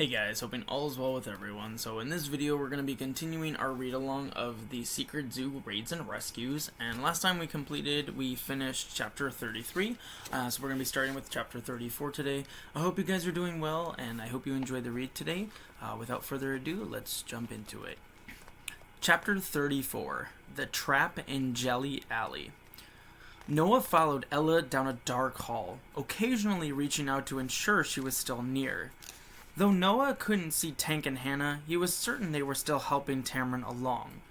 Hey guys, hoping all is well with everyone. So in this video we're going to be continuing our read-along of the Secret Zoo Raids and Rescues, and last time we finished chapter 33, so we're going to be starting with chapter 34 today. I hope you guys are doing well, and I hope you enjoyed the read today. Without further ado, let's jump into it. Chapter 34, The Trap in Jelly Alley. Noah followed Ella down a dark hall, occasionally reaching out to ensure she was still near. Though Noah couldn't see Tank and Hannah, he was certain they were still helping Tamarin along.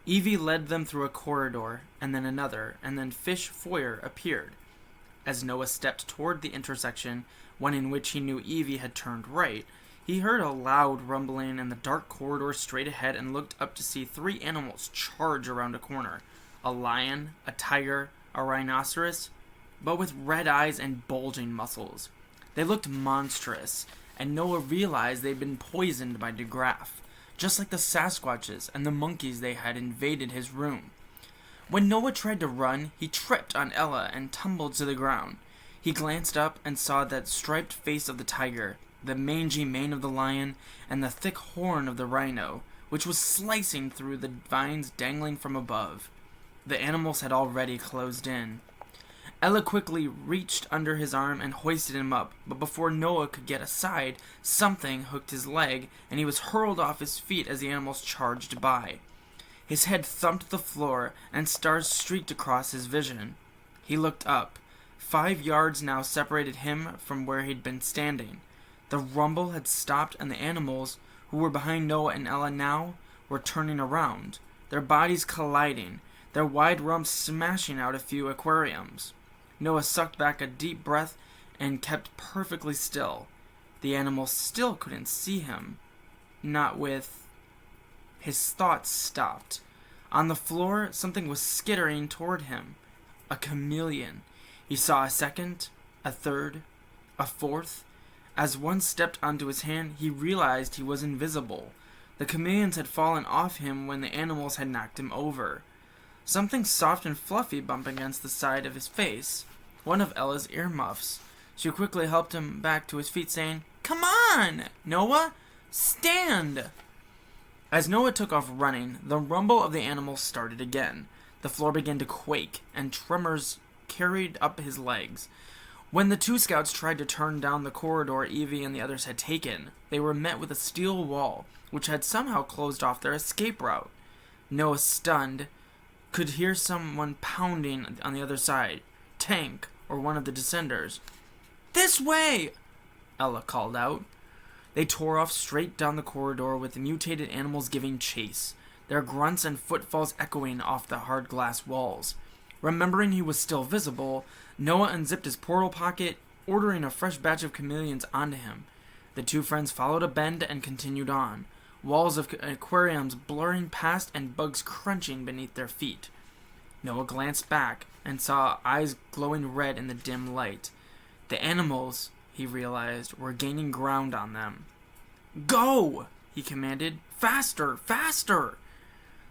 Evie led them through a corridor, and then another, and then Fish Foyer appeared. As Noah stepped toward the intersection, one in which he knew Evie had turned right, he heard a loud rumbling in the dark corridor straight ahead and looked up to see three animals charge around a corner. A lion, a tiger, a rhinoceros, but with red eyes and bulging muscles. They looked monstrous, and Noah realized they'd been poisoned by DeGraff, just like the Sasquatches and the monkeys they had invaded his room. When Noah tried to run, he tripped on Ella and tumbled to the ground. He glanced up and saw that striped face of the tiger, the mangy mane of the lion, and the thick horn of the rhino, which was slicing through the vines dangling from above. The animals had already closed in. Ella quickly reached under his arm and hoisted him up, but before Noah could get aside, something hooked his leg, and he was hurled off his feet as the animals charged by. His head thumped the floor, and stars streaked across his vision. He looked up. 5 yards now separated him from where he'd been standing. The rumble had stopped, and the animals, who were behind Noah and Ella now, were turning around, their bodies colliding, their wide rumps smashing out a few aquariums. Noah sucked back a deep breath and kept perfectly still. The animals still couldn't see him. Not with... His thoughts stopped. On the floor, something was skittering toward him. A chameleon. He saw a second, a third, a fourth. As one stepped onto his hand, he realized he was invisible. The chameleons had fallen off him when the animals had knocked him over. Something soft and fluffy bumped against the side of his face. One of Ella's earmuffs. She quickly helped him back to his feet, saying, "Come on, Noah! Stand!" As Noah took off running, the rumble of the animals started again. The floor began to quake, and tremors carried up his legs. When the two scouts tried to turn down the corridor Evie and the others had taken, they were met with a steel wall, which had somehow closed off their escape route. Noah, stunned, could hear someone pounding on the other side. Tank, or one of the Decenders. "This way!" Ella called out. They tore off straight down the corridor with the mutated animals giving chase, their grunts and footfalls echoing off the hard glass walls. Remembering he was still visible, Noah unzipped his portal pocket, ordering a fresh batch of chameleons onto him. The two friends followed a bend and continued on, walls of aquariums blurring past and bugs crunching beneath their feet. Noah glanced back and saw eyes glowing red in the dim light. The animals, he realized, were gaining ground on them. "Go!" he commanded. "Faster! Faster!"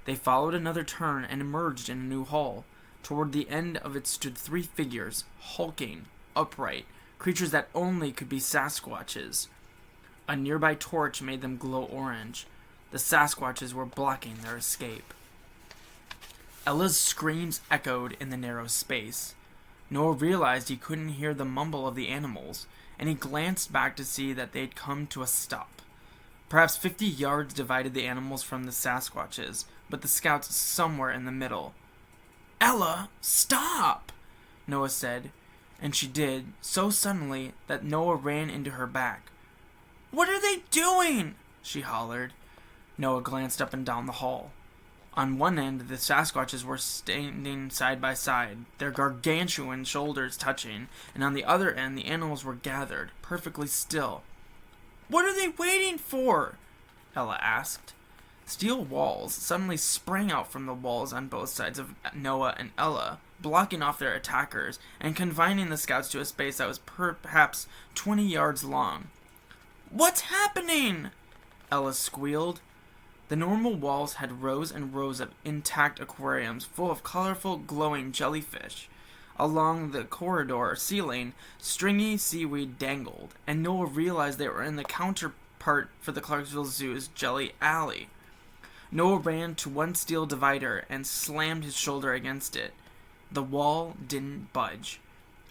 They followed another turn and emerged in a new hall. Toward the end of it stood 3 figures, hulking, upright, creatures that only could be Sasquatches. A nearby torch made them glow orange. The Sasquatches were blocking their escape. Ella's screams echoed in the narrow space. Noah realized he couldn't hear the mumble of the animals, and he glanced back to see that they'd come to a stop. Perhaps 50 yards divided the animals from the Sasquatches, but the scouts somewhere in the middle. "Ella, stop!" Noah said, and she did, so suddenly that Noah ran into her back. "What are they doing?" she hollered. Noah glanced up and down the hall. On one end, the Sasquatches were standing side by side, their gargantuan shoulders touching, and on the other end, the animals were gathered, perfectly still. "What are they waiting for?" Ella asked. Steel walls suddenly sprang out from the walls on both sides of Noah and Ella, blocking off their attackers and confining the scouts to a space that was perhaps 20 yards long. "What's happening?" Ella squealed. The normal walls had rows and rows of intact aquariums full of colorful, glowing jellyfish. Along the corridor ceiling, stringy seaweed dangled, and Noah realized they were in the part for the Clarksville Zoo's Jelly Alley. Noah ran to one steel divider and slammed his shoulder against it. The wall didn't budge.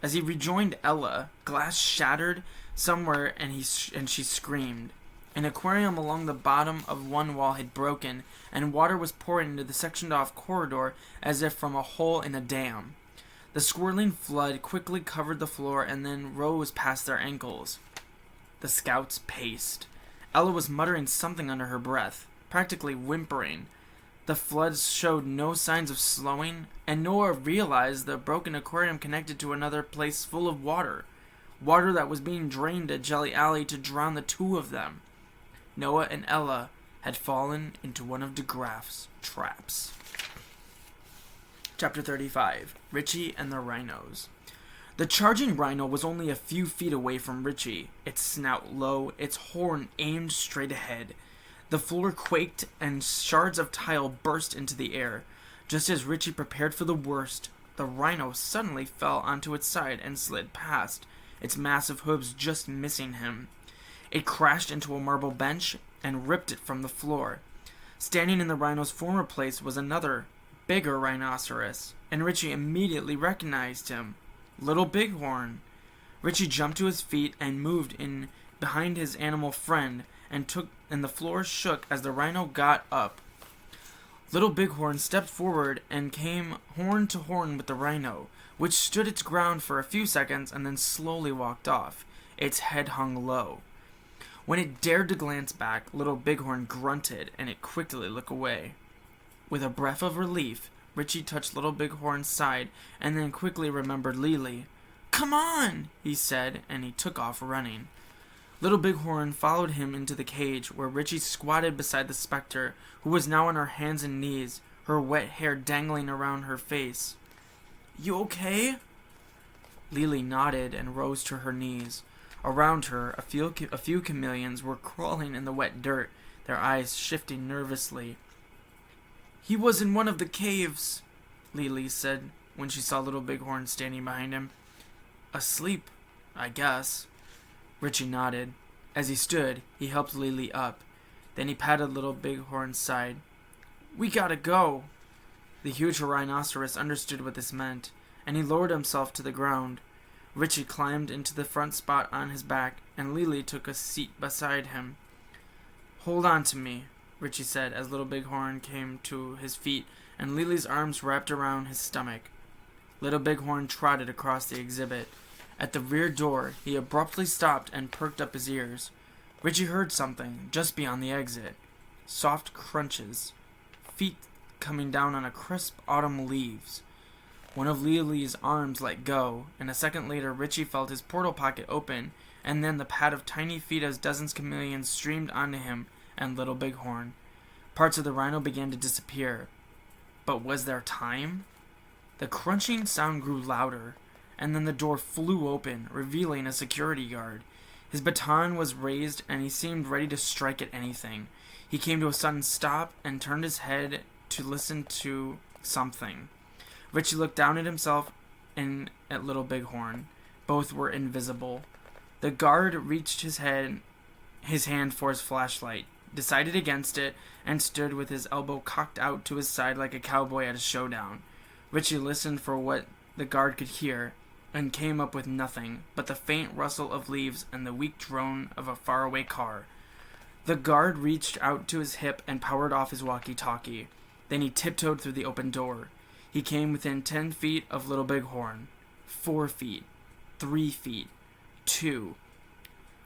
As he rejoined Ella, glass shattered somewhere and she screamed. An aquarium along the bottom of one wall had broken, and water was pouring into the sectioned-off corridor as if from a hole in a dam. The swirling flood quickly covered the floor and then rose past their ankles. The scouts paced. Ella was muttering something under her breath, practically whimpering. The flood showed no signs of slowing, and Noah realized the broken aquarium connected to another place full of water. Water that was being drained at Jelly Alley to drown the two of them. Noah and Ella had fallen into one of DeGraff's traps. Chapter 35. Richie and the Rhinos. The charging rhino was only a few feet away from Richie, its snout low, its horn aimed straight ahead. The floor quaked and shards of tile burst into the air. Just as Richie prepared for the worst, the rhino suddenly fell onto its side and slid past, its massive hooves just missing him. It crashed into a marble bench and ripped it from the floor. Standing in the rhino's former place was another, bigger rhinoceros, and Richie immediately recognized him. Little Bighorn. Richie jumped to his feet and moved in behind his animal friend, and the floor shook as the rhino got up. Little Bighorn stepped forward and came horn to horn with the rhino, which stood its ground for a few seconds and then slowly walked off. Its head hung low. When it dared to glance back, Little Bighorn grunted, and it quickly looked away. With a breath of relief, Richie touched Little Bighorn's side, and then quickly remembered Lily. "Come on!" he said, and he took off running. Little Bighorn followed him into the cage, where Richie squatted beside the specter, who was now on her hands and knees, her wet hair dangling around her face. "You okay?" Lily nodded and rose to her knees. Around her, a few chameleons were crawling in the wet dirt, their eyes shifting nervously. "He was in one of the caves," Lily said when she saw Little Bighorn standing behind him. "Asleep, I guess." Richie nodded. As he stood, he helped Lily up. Then he patted Little Bighorn's side. "We gotta go." The huge rhinoceros understood what this meant, and he lowered himself to the ground. Richie climbed into the front spot on his back, and Lily took a seat beside him. "Hold on to me," Richie said as Little Bighorn came to his feet, and Lily's arms wrapped around his stomach. Little Bighorn trotted across the exhibit. At the rear door, he abruptly stopped and perked up his ears. Richie heard something just beyond the exit. Soft crunches. Feet coming down on a crisp autumn leaves. One of Lily's arms let go, and a second later Richie felt his portal pocket open, and then the pad of tiny feet as dozens of chameleons streamed onto him and Little Bighorn. Parts of the rhino began to disappear. But was there time? The crunching sound grew louder, and then the door flew open, revealing a security guard. His baton was raised, and he seemed ready to strike at anything. He came to a sudden stop and turned his head to listen to something. Richie looked down at himself and at Little Bighorn. Both were invisible. The guard reached his hand for his flashlight, decided against it, and stood with his elbow cocked out to his side like a cowboy at a showdown. Richie listened for what the guard could hear, and came up with nothing but the faint rustle of leaves and the weak drone of a faraway car. The guard reached out to his hip and powered off his walkie-talkie. Then he tiptoed through the open door. He came within 10 feet of Little Bighorn. 4 feet. 3 feet. 2.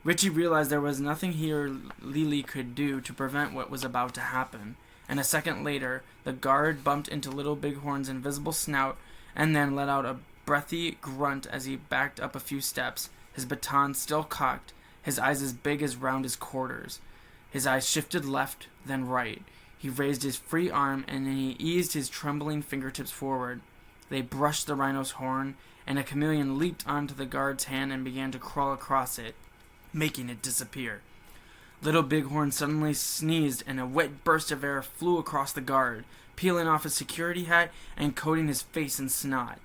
Richie realized there was nothing he or Lily could do to prevent what was about to happen, and a second later, the guard bumped into Little Bighorn's invisible snout and then let out a breathy grunt as he backed up a few steps, his baton still cocked, his eyes as big as round as quarters. His eyes shifted left, then right. He raised his free arm, and then he eased his trembling fingertips forward. They brushed the rhino's horn, and a chameleon leaped onto the guard's hand and began to crawl across it, making it disappear. Little Bighorn suddenly sneezed, and a wet burst of air flew across the guard, peeling off his security hat and coating his face in snot.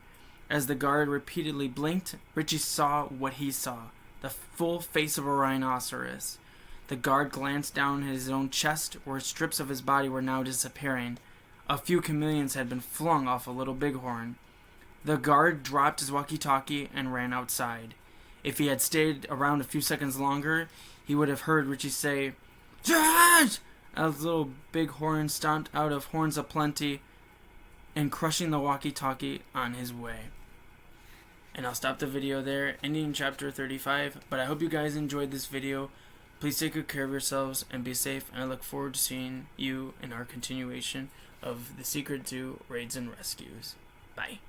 As the guard repeatedly blinked, Richie saw what he saw, the full face of a rhinoceros. The guard glanced down at his own chest, where strips of his body were now disappearing. A few chameleons had been flung off a Little Bighorn. The guard dropped his walkie-talkie and ran outside. If he had stayed around a few seconds longer, he would have heard Richie say, "Charge!" as Little Bighorn stomped out of Horns Aplenty and crushing the walkie-talkie on his way. And I'll stop the video there, ending chapter 35, but I hope you guys enjoyed this video. Please take good care of yourselves and be safe, and I look forward to seeing you in our continuation of the Secret Zoo Raids and Rescues. Bye.